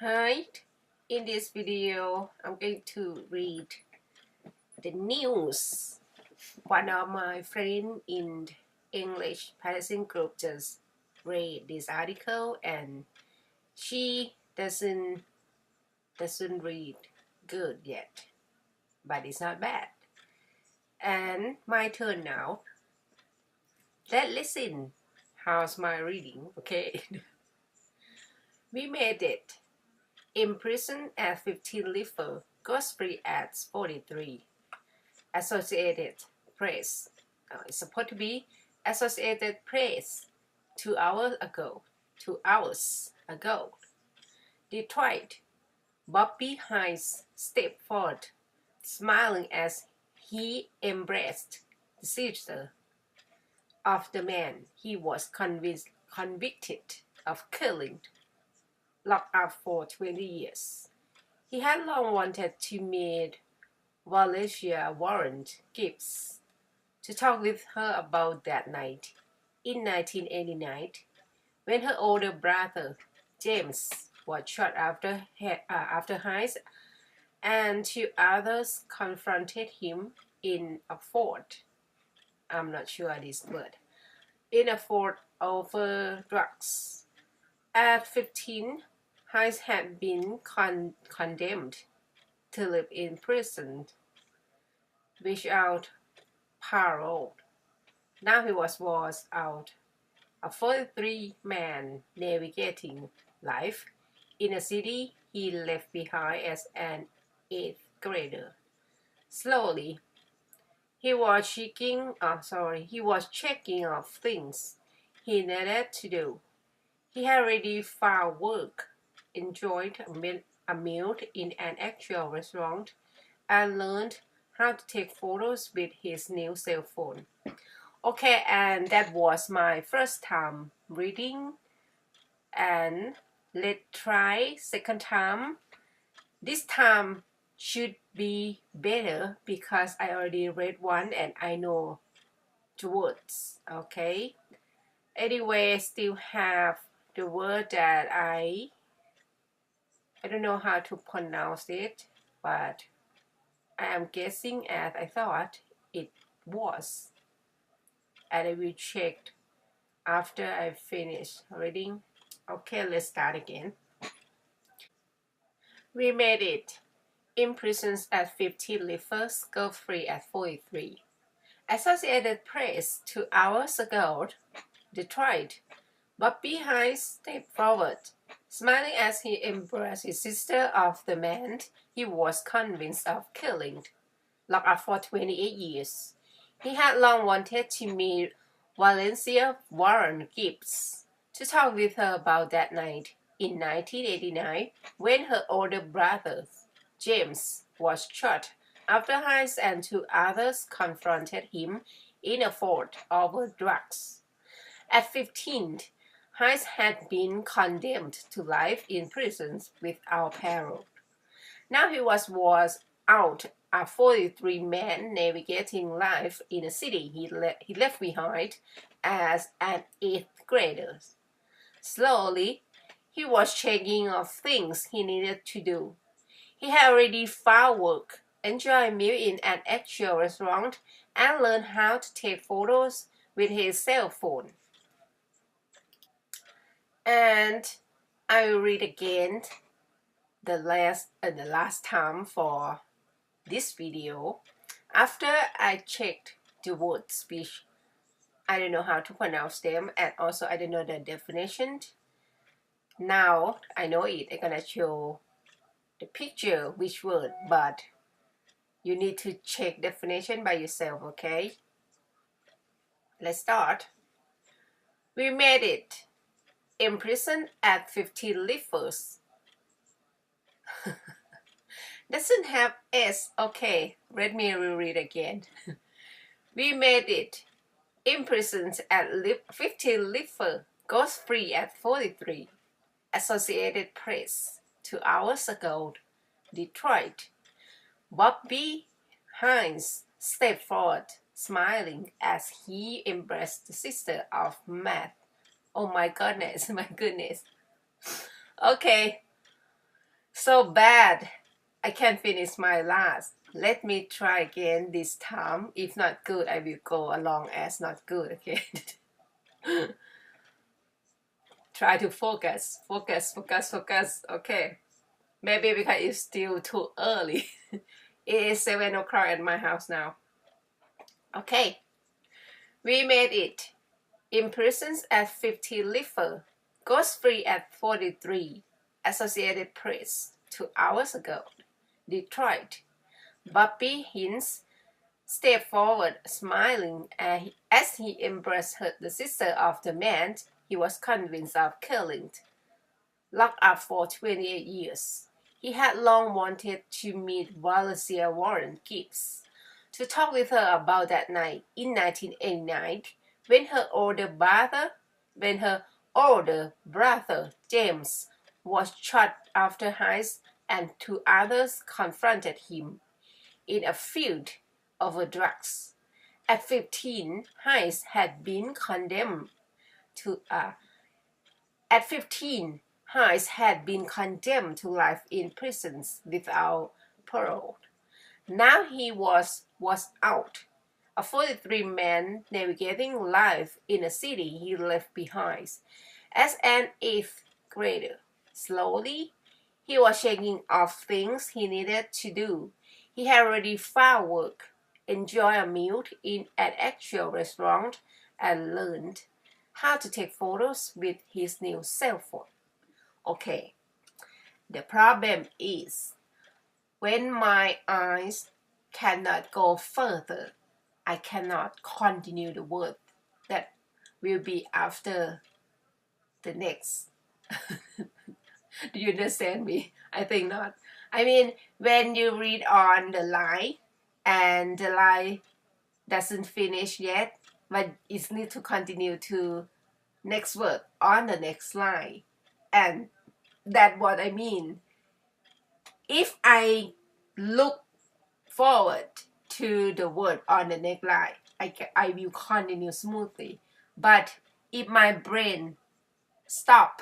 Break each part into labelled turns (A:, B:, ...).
A: Hi, in this video I'm going to read the news. One of my friends in English parenting group just read this article and she doesn't read good yet, but it's not bad. And my turn now. Let's listen. How's my reading? Okay. We made it. Imprisoned at 15 liver, goes free at 43. Associated Press. It's supposed to be Associated Press 2 hours ago. 2 hours ago. Detroit. Bobby Hines stepped forward, smiling as he embraced the sister of the man he was convicted of killing, locked up for 20 years. He had long wanted to meet Valencia Warren Gibbs to talk with her about that night in 1989 when her older brother James was shot after Hines and two others confronted him in a fort. I'm not sure this word. In a fort over drugs. At 15, Hines had been condemned to live in prison without parole. Now he was out, a 43-man navigating life in a city he left behind as an 8th grader. Slowly, he was checking off things he needed to do. He had already found work, enjoyed a meal in an actual restaurant, and learned how to take photos with his new cell phone. Okay, and that was my first time reading, and let's try second time. This time should be better because I already read one and I know the words. Okay, anyway, still have the word that I don't know how to pronounce it, but I am guessing as I thought it was, and I will check after I finish reading. Okay, let's start again. We made it. Imprisoned at 50, Liffers go free at 43. Associated Press 2 hours ago. Detroit. Bobby Hines stepped forward, smiling as he embraced his sister of the man he was convinced of killing, locked up for 28 years. He had long wanted to meet Valencia Warren Gibbs to talk with her about that night in 1989 when her older brother, James, was shot after Hines and two others confronted him in a fort over drugs. At 15, Hines had been condemned to life in prison without parole. Now he was out, a 43-man navigating life in a city he left behind as an 8th grader. Slowly, he was checking off things he needed to do. He had already found work, enjoyed a meal in an actual restaurant, and learned how to take photos with his cell phone. And I will read again the last time for this video. After I checked the words which I don't know how to pronounce them, and also I don't know the definition. Now I know it. I'm gonna show the picture which word, but you need to check definition by yourself, okay? Let's start. We made it. Imprisoned at 15 livers. Doesn't have S. Okay, let me reread again. We made it. Imprisoned at 15 liver. Goes free at 43. Associated Press 2 hours ago. Detroit. Bobby Hines stepped forward, smiling as he embraced the sister of Matt. Oh my goodness, my goodness. Okay, So bad. I can't finish my last. Let me try again this time. If not good, I will go along as not good. Okay. Try to focus. Focus, focus, focus. Okay. Maybe because it's still too early. It is 7 o'clock at my house now. Okay. We made it. Imprisoned at 50 Lifer. Goes free at 43. Associated Press. 2 hours ago. Detroit. Bobby Hines stepped forward, smiling as he embraced the sister of the man he was convinced of killing, locked up for 28 years. He had long wanted to meet Valencia Warren Gibbs to talk with her about that night in 1989 when when her older brother James was shot after Hayes and 2 others confronted him in a feud over drugs. At 15, Hayes had been condemned to at 15, Hayes had been condemned to life in prisons without parole. Now he was out, a 43-man navigating life in a city he left behind as an eighth grader. Slowly, he was shaking off things he needed to do. He had already found work, enjoyed a meal in an actual restaurant, and learned how to take photos with his new cell phone. Okay, the problem is when my eyes cannot go further, I cannot continue the word that will be after the next. Do you understand me? I think not. I mean, when you read on the line and the line doesn't finish yet, but it needs to continue to next word on the next line. And that's what I mean. If I look forward to the word on the next line, I will continue smoothly. But if my brain stop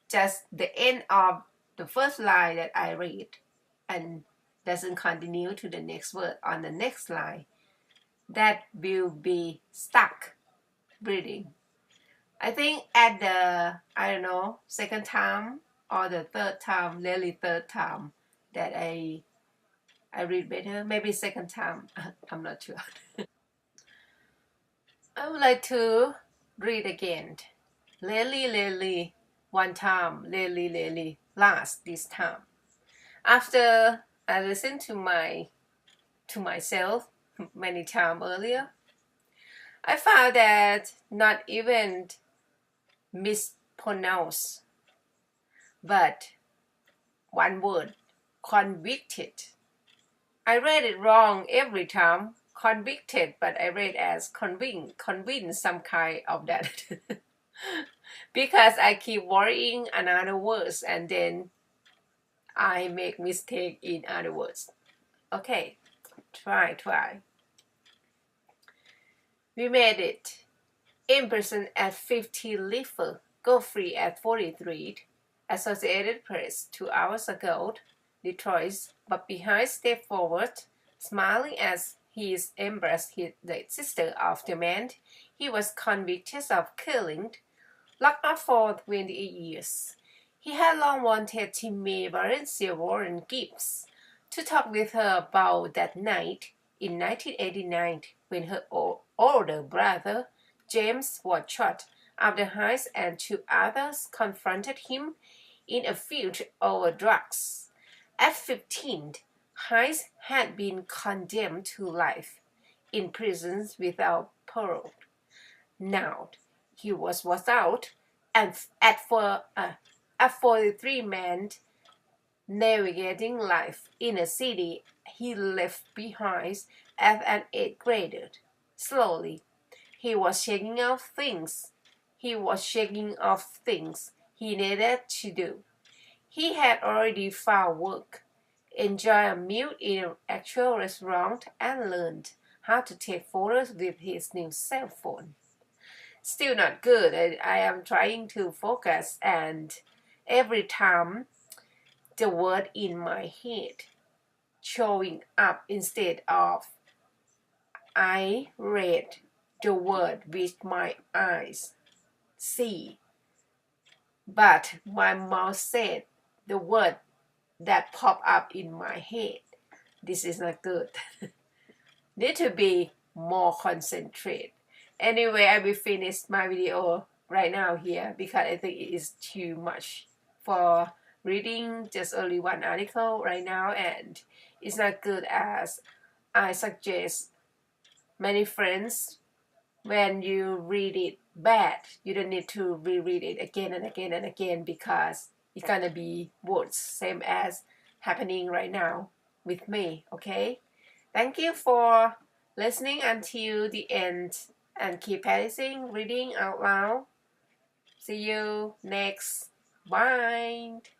A: just the end of the first line that I read and doesn't continue to the next word on the next line, that will be stuck reading. I think at the, I don't know, second time or the third time, really third time that I read better, maybe second time, I'm not sure. I would like to read again. Lily, one time, Lily, last this time. After I listened to myself many times earlier, I found that not even mispronounced, but one word, convicted. I read it wrong every time, convicted, but I read as convinced, some kind of that. Because I keep worrying another words and then I make mistake in other words. Okay, try. We made it. Imprisoned at 50 Lifer, go free at 43. Associated Press 2 hours ago. Detroit, but behind stepped forward, smiling as he embraced the sister of the man he was convicted of killing, locked up for 28 years. He had long wanted to meet Valencia Warren Gibbs to talk with her about that night in 1989 when her older brother James was shot after Hayes and 2 others confronted him in a feud over drugs. At 15, Hayes had been condemned to life in prison without parole. Now he was out, and at 43 men navigating life in a city he left behind as an eighth grader. Slowly, he was shaking off things. He needed to do. He had already found work, enjoyed a meal in an actual restaurant, and learned how to take photos with his new cell phone. Still not good. I am trying to focus, and every time the word in my head showing up instead of I read the word with my eyes see, but my mouth said the word that pop up in my head. This is not good. Need to be more concentrate. Anyway, I will finish my video right now here because I think it is too much for reading just only one article right now, and it's not good as I suggest many friends. When you read it bad, you don't need to reread it again and again and again because it's gonna be worse, same as happening right now with me. Okay, thank you for listening until the end and keep practicing reading out loud. See you next. Bye.